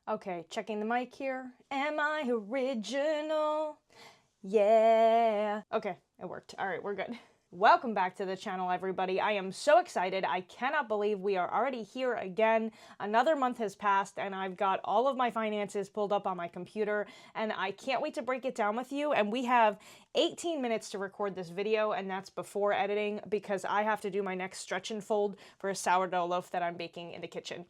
Okay, checking the mic here. Am I original? Yeah. Okay, it worked. All right, we're good. Welcome back to the channel, everybody. I am so excited. I cannot believe we are already here again. Another month has passed and I've got all of my finances pulled up on my computer and I can't wait to break it down with you. And we have 18 minutes to record this video, and that's before editing because I have to do my next stretch and fold for a sourdough loaf that I'm baking in the kitchen.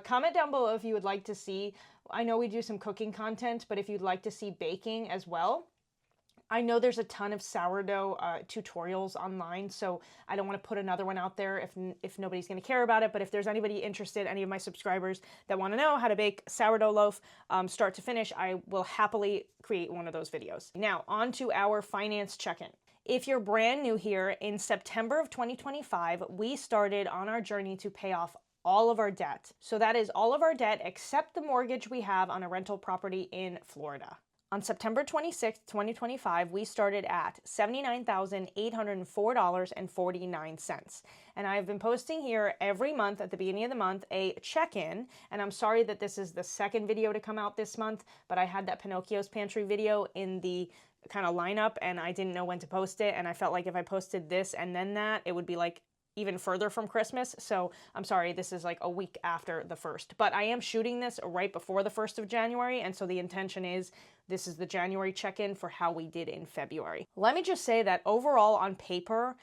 Comment down below if you would like to see, I know we do some cooking content, but if you'd like to see baking as well. I know there's a ton of sourdough tutorials online, so I don't want to put another one out there if nobody's going to care about it. But if there's anybody interested, any of my subscribers that want to know how to bake sourdough loaf start to finish, I will happily create one of those videos. Now, on to our finance check-in. If you're brand new here, in September of 2025, we started on our journey to pay off all of our debt. So that is all of our debt except the mortgage we have on a rental property in Florida. On September 26, 2025, we started at $79,804.49. And I've been posting here every month at the beginning of the month a check-in. And I'm sorry that this is the second video to come out this month, but I had that Pinocchio's Pantry video in the kind of lineup and I didn't know when to post it. And I felt like if I posted this and then that, it would be like even further from Christmas. So I'm sorry, this is like a week after the 1st, but I am shooting this right before the 1st of January. And so the intention is this is the January check-in for how we did in February. Let me just say that overall on paper,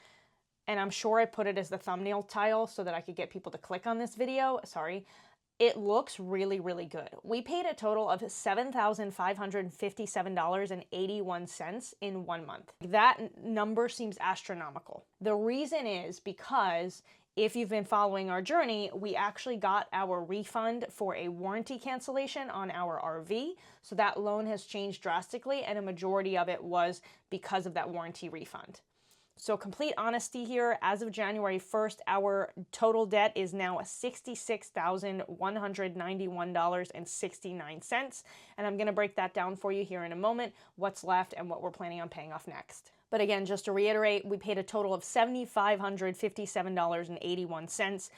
and I'm sure I put it as the thumbnail title so that I could get people to click on this video, sorry, it looks really, really good. We paid a total of $7,557.81 in 1 month. That number seems astronomical. The reason is because if you've been following our journey, we actually got our refund for a warranty cancellation on our RV. So that loan has changed drastically and a majority of it was because of that warranty refund. So complete honesty here, as of January 1st, our total debt is now $66,191.69. And I'm going to break that down for you here in a moment, what's left and what we're planning on paying off next. But again, just to reiterate, we paid a total of $7,557.81.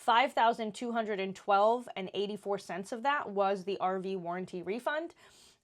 $5,212.84 of that was the RV warranty refund.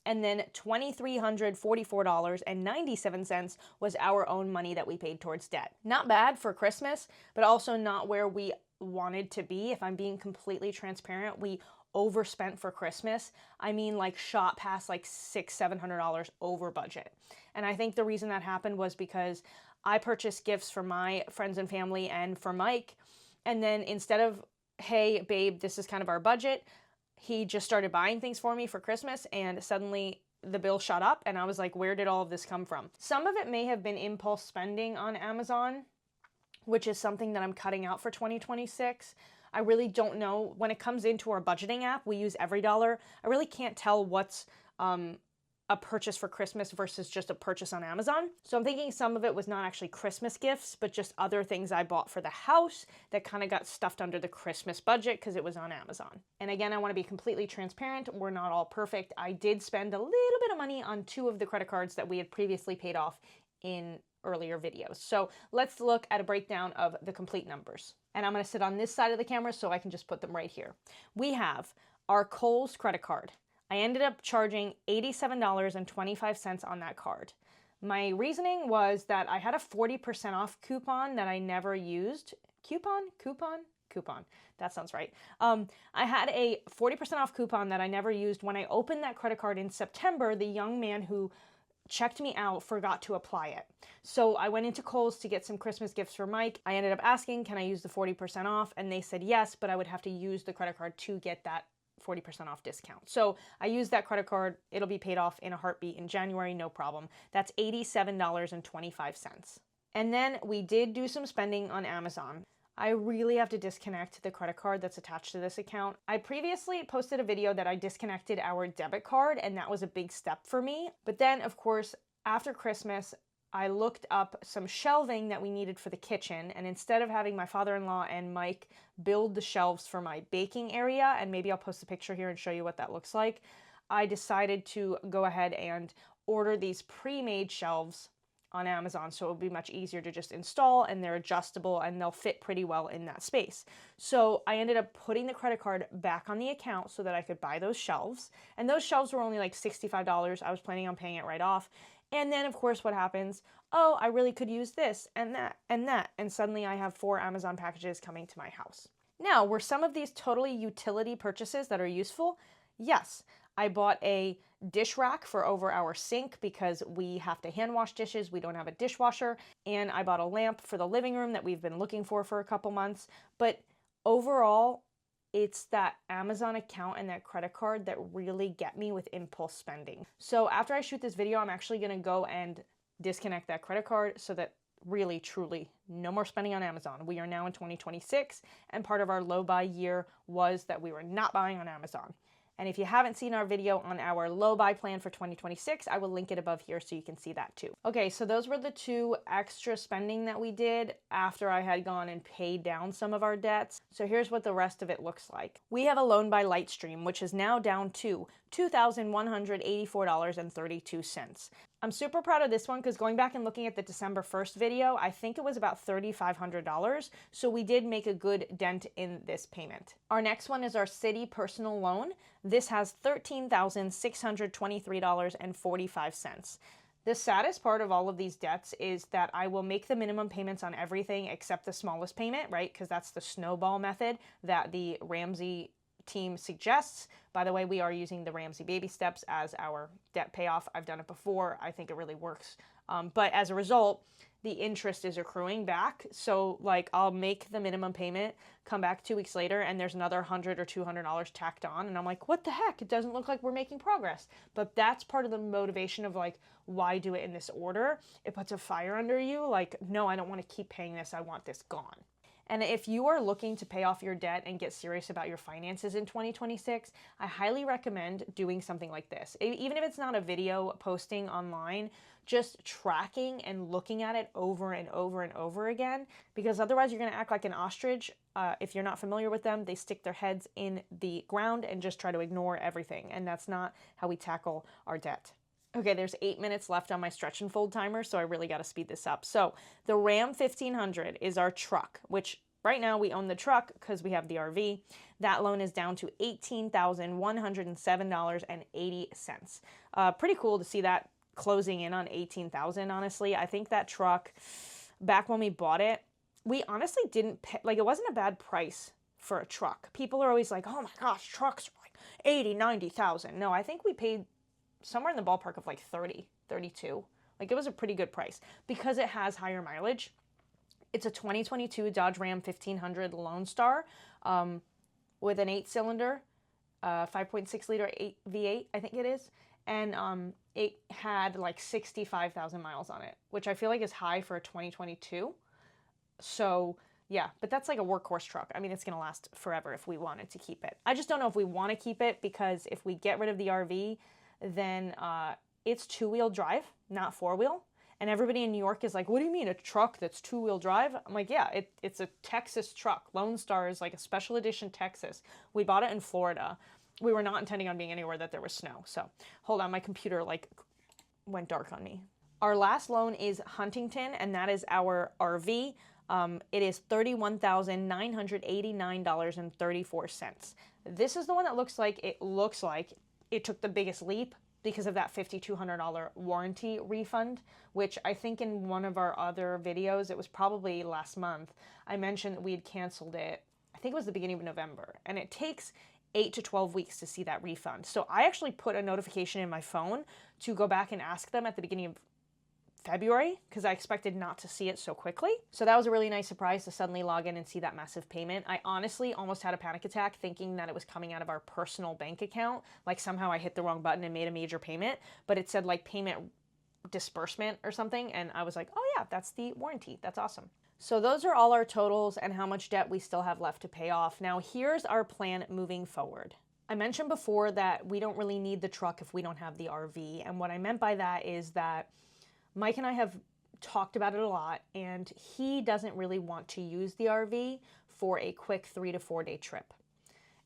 And then $2,344.97 was our own money that we paid towards debt. Not bad for Christmas, but also not where we wanted to be. If I'm being completely transparent, we overspent for Christmas. I mean, like shot past like $600-700 over budget. And I think the reason that happened was because I purchased gifts for my friends and family and for Mike. And then instead of, hey, babe, this is kind of our budget, he just started buying things for me for Christmas and suddenly the bill shot up and I was like, where did all of this come from? Some of it may have been impulse spending on Amazon, which is something that I'm cutting out for 2026. I really don't know. When it comes into our budgeting app, we use EveryDollar. I really can't tell what's a purchase for Christmas versus just a purchase on Amazon. So I'm thinking some of it was not actually Christmas gifts, but just other things I bought for the house that kind of got stuffed under the Christmas budget because it was on Amazon. And again, I want to be completely transparent. We're not all perfect. I did spend a little bit of money on 2 of the credit cards that we had previously paid off in earlier videos. So let's look at a breakdown of the complete numbers. And I'm going to sit on this side of the camera so I can just put them right here. We have our Kohl's credit card. I ended up charging $87.25 on that card. My reasoning was that I had a 40% off coupon that I never used. Coupon? That sounds right. I had a 40% off coupon that I never used. When I opened that credit card in September, the young man who checked me out forgot to apply it. So I went into Kohl's to get some Christmas gifts for Mike. I ended up asking, can I use the 40% off? And they said yes, but I would have to use the credit card to get that 40% off discount. So I used that credit card. It'll be paid off in a heartbeat in January, no problem. That's $87.25. And then we did do some spending on Amazon. I really have to disconnect the credit card that's attached to this account. I previously posted a video that I disconnected our debit card and that was a big step for me. But then of course, after Christmas, I looked up some shelving that we needed for the kitchen, and instead of having my father-in-law and Mike build the shelves for my baking area, and maybe I'll post a picture here and show you what that looks like, I decided to go ahead and order these pre-made shelves on Amazon, so it would be much easier to just install, and they're adjustable and they'll fit pretty well in that space. So I ended up putting the credit card back on the account so that I could buy those shelves. And those shelves were only like $65. I was planning on paying it right off. And then of course what happens? Oh, I really could use this and that and that. And suddenly I have 4 Amazon packages coming to my house. Now, were some of these totally utility purchases that are useful? Yes. I bought a dish rack for over our sink because we have to hand wash dishes. We don't have a dishwasher. And I bought a lamp for the living room that we've been looking for a couple months. But overall, it's that Amazon account and that credit card that really get me with impulse spending. So after I shoot this video, I'm actually going to go and disconnect that credit card so that really, truly, no more spending on Amazon. We are now in 2026, and part of our low buy year was that we were not buying on Amazon. And if you haven't seen our video on our low buy plan for 2026, I will link it above here so you can see that too. Okay, so those were the 2 extra spending that we did after I had gone and paid down some of our debts. So here's what the rest of it looks like. We have a loan by Lightstream, which is now down to $2,184.32. I'm super proud of this one because going back and looking at the December 1st video, I think it was about $3,500. So we did make a good dent in this payment. Our next one is our Citi personal loan. This has $13,623.45. The saddest part of all of these debts is that I will make the minimum payments on everything except the smallest payment, right? Because that's the snowball method that the Ramsey team suggests. By the way, we are using the Ramsey baby steps as our debt payoff. I've done it before. I think it really works. But as a result, the interest is accruing back. So like I'll make the minimum payment, come back 2 weeks later, and there's another $100 or $200 tacked on. And I'm like, what the heck? It doesn't look like we're making progress. But that's part of the motivation of like, why do it in this order? It puts a fire under you. Like, no, I don't want to keep paying this. I want this gone. And if you are looking to pay off your debt and get serious about your finances in 2026, I highly recommend doing something like this. Even if it's not a video posting online, just tracking and looking at it over and over and over again, because otherwise you're going to act like an ostrich. If you're not familiar with them, they stick their heads in the ground and just try to ignore everything. And that's not how we tackle our debt. Okay, there's 8 minutes left on my stretch and fold timer, so I really got to speed this up. So the Ram 1500 is our truck, which right now we own the truck because we have the RV. That loan is down to $18,107.80. Pretty cool to see that closing in on $18,000, honestly. I think that truck, back when we bought it, we honestly didn't pay, like it wasn't a bad price for a truck. People are always like, oh my gosh, trucks are like 80, 90,000. No, I think we paid somewhere in the ballpark of like 30, 32. Like it was a pretty good price because it has higher mileage. It's a 2022 Dodge Ram 1500 Lone Star with an 8-cylinder, 5.6 liter V8, I think it is. And it had like 65,000 miles on it, which I feel like is high for a 2022. So yeah, but that's like a workhorse truck. I mean, it's going to last forever if we wanted to keep it. I just don't know if we want to keep it because if we get rid of the RV, then it's 2-wheel drive, not 4-wheel. And everybody in New York is like, what do you mean a truck that's 2-wheel drive? I'm like, yeah, it's a Texas truck. Lone Star is like a special edition Texas. We bought it in Florida. We were not intending on being anywhere that there was snow. So hold on, my computer like went dark on me. Our last loan is Huntington, and that is our RV. It is $31,989.34. This is the one that looks like it took the biggest leap because of that $5,200 warranty refund, which I think in one of our other videos, it was probably last month, I mentioned that we had canceled it. I think it was the beginning of November, and it takes 8 to 12 weeks to see that refund. So I actually put a notification in my phone to go back and ask them at the beginning of February because I expected not to see it so quickly. So that was a really nice surprise to suddenly log in and see that massive payment. I honestly almost had a panic attack thinking that it was coming out of our personal bank account. Like somehow I hit the wrong button and made a major payment, but it said like payment disbursement or something. And I was like, oh yeah, that's the warranty. That's awesome. So those are all our totals and how much debt we still have left to pay off. Now here's our plan moving forward. I mentioned before that we don't really need the truck if we don't have the RV. And what I meant by that is that Mike and I have talked about it a lot, and he doesn't really want to use the RV for a quick 3 to 4 day trip,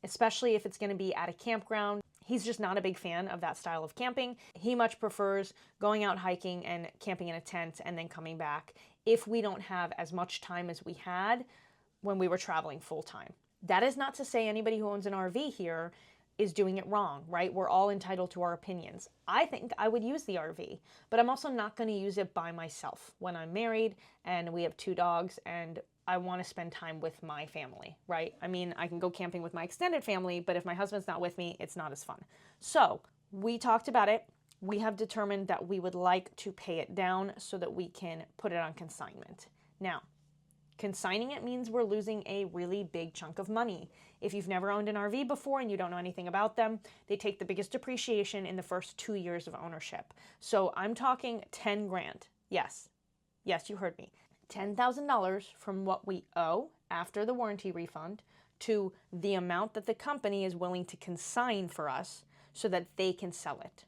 especially if it's going to be at a campground. He's just not a big fan of that style of camping. He much prefers going out hiking and camping in a tent and then coming back if we don't have as much time as we had when we were traveling full time. That is not to say anybody who owns an RV here is doing it wrong, right? We're all entitled to our opinions. I think I would use the RV, but I'm also not going to use it by myself when I'm married and we have 2 dogs and I want to spend time with my family, right? I mean, I can go camping with my extended family, but if my husband's not with me, it's not as fun. So we talked about it. We have determined that we would like to pay it down so that we can put it on consignment. Now, consigning it means we're losing a really big chunk of money. If you've never owned an RV before and you don't know anything about them, they take the biggest depreciation in the first 2 years of ownership. So I'm talking 10 grand. Yes, you heard me. $10,000 from what we owe after the warranty refund to the amount that the company is willing to consign for us so that they can sell it.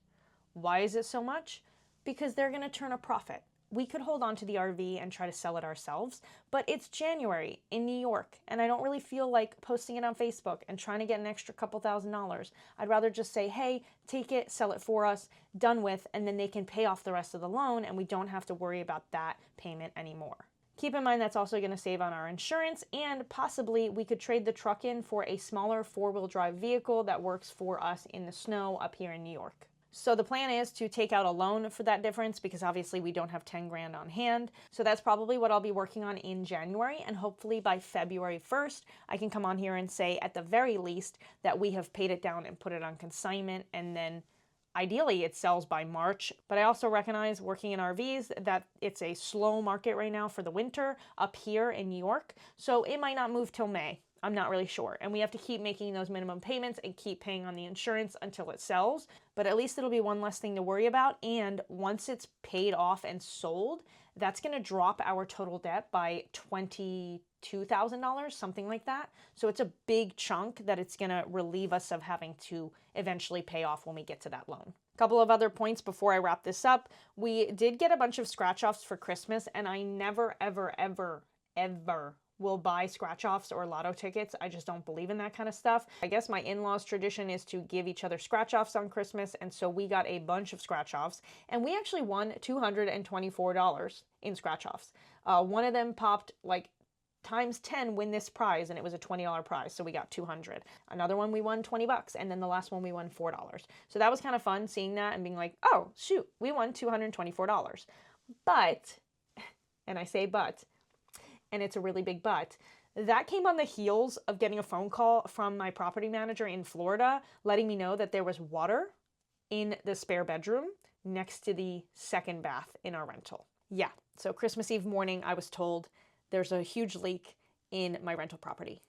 Why is it so much? Because they're going to turn a profit. We could hold on to the RV and try to sell it ourselves, but it's January in New York, and I don't really feel like posting it on Facebook and trying to get an extra couple $1,000s. I'd rather just say, hey, take it, sell it for us, done with, and then they can pay off the rest of the loan, and we don't have to worry about that payment anymore. Keep in mind that's also going to save on our insurance, and possibly we could trade the truck in for a smaller 4-wheel drive vehicle that works for us in the snow up here in New York. So the plan is to take out a loan for that difference because obviously we don't have 10 grand on hand. So that's probably what I'll be working on in January, and hopefully by February 1st, I can come on here and say at the very least that we have paid it down and put it on consignment, and then ideally it sells by March. But I also recognize working in RVs that it's a slow market right now for the winter up here in New York. So it might not move till May. I'm not really sure. And we have to keep making those minimum payments and keep paying on the insurance until it sells. But at least it'll be one less thing to worry about. And once it's paid off and sold, that's going to drop our total debt by $22,000, something like that. So it's a big chunk that it's going to relieve us of having to eventually pay off when we get to that loan. A couple of other points before I wrap this up. We did get a bunch of scratch-offs for Christmas, and I never, ever, ever, ever will buy scratch-offs or lotto tickets. I just don't believe in that kind of stuff. I guess my in-laws' tradition is to give each other scratch-offs on Christmas, and so we got a bunch of scratch-offs, and we actually won $224 in scratch-offs. One of them popped like times 10 win this prize, and it was a $20 prize, so we got 200. Another one we won $20, and then the last one we won $4. So that was kind of fun seeing that and being like, oh shoot, we won $224. But, and I say but, and it's a really big but, that came on the heels of getting a phone call from my property manager in Florida letting me know that there was water in the spare bedroom next to the second bath in our rental. Yeah, so Christmas Eve morning I was told there's a huge leak in my rental property.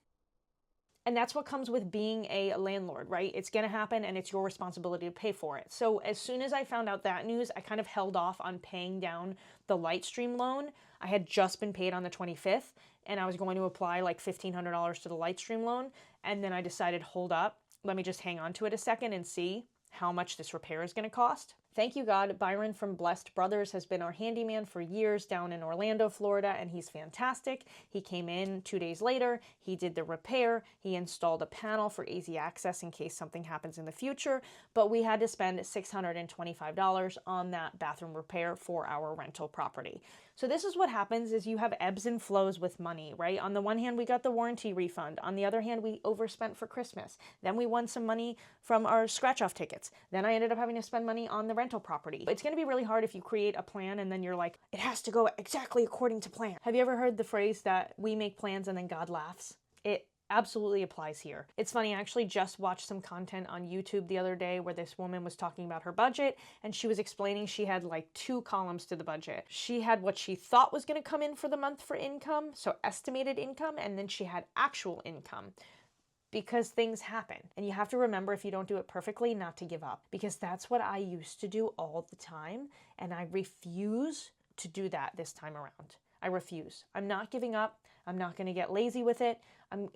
And that's what comes with being a landlord, right? It's going to happen and it's your responsibility to pay for it. So as soon as I found out that news, I kind of held off on paying down the Lightstream loan. I had just been paid on the 25th and I was going to apply like $1,500 to the Lightstream loan. And then I decided, hold up, let me just hang on to it a second and see how much this repair is going to cost. Thank you, God. Byron from Blessed Brothers has been our handyman for years down in Orlando, Florida, and he's fantastic. He came in 2 days later. He did the repair. He installed a panel for easy access in case something happens in the future, but we had to spend $625 on that bathroom repair for our rental property. So this is what happens is you have ebbs and flows with money, right? On the one hand, we got the warranty refund. On the other hand, we overspent for Christmas. Then we won some money from our scratch-off tickets. Then I ended up having to spend money on the rental property. It's going to be really hard if you create a plan and then you're like, it has to go exactly according to plan. Have you ever heard the phrase that we make plans and then God laughs? It absolutely applies here. It's funny, I actually just watched some content on YouTube the other day where this woman was talking about her budget and she was explaining she had like 2 columns to the budget. She had what she thought was going to come in for the month for income, so estimated income, and then she had actual income. Because things happen. And you have to remember, if you don't do it perfectly, not to give up. Because that's what I used to do all the time. And I refuse to do that this time around. I refuse. I'm not giving up. I'm not going to get lazy with it.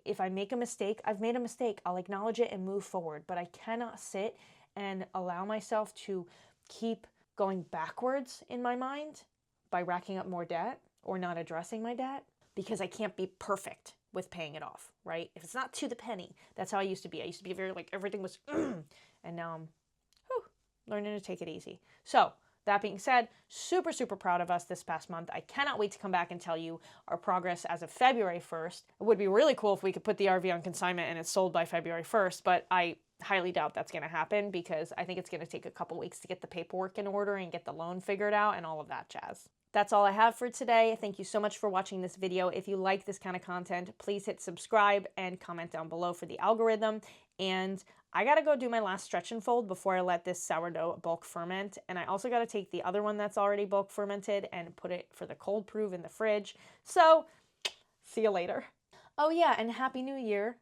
If I make a mistake, I've made a mistake. I'll acknowledge it and move forward. But I cannot sit and allow myself to keep going backwards in my mind by racking up more debt or not addressing my debt, because I can't be perfect with paying it off, right? If it's not to the penny, that's how I used to be. I used to be very like, everything was, and and now I'm learning to take it easy. So that being said, super, super proud of us this past month. I cannot wait to come back and tell you our progress as of February 1st. It would be really cool if we could put the RV on consignment and it's sold by February 1st, but I highly doubt that's going to happen because I think it's going to take a couple weeks to get the paperwork in order and get the loan figured out and all of that jazz. That's all I have for today. Thank you so much for watching this video. If you like this kind of content, please hit subscribe and comment down below for the algorithm. And I gotta go do my last stretch and fold before I let this sourdough bulk ferment. And I also gotta take the other one that's already bulk fermented and put it for the cold proof in the fridge. So, see you later. Oh yeah, and Happy New Year.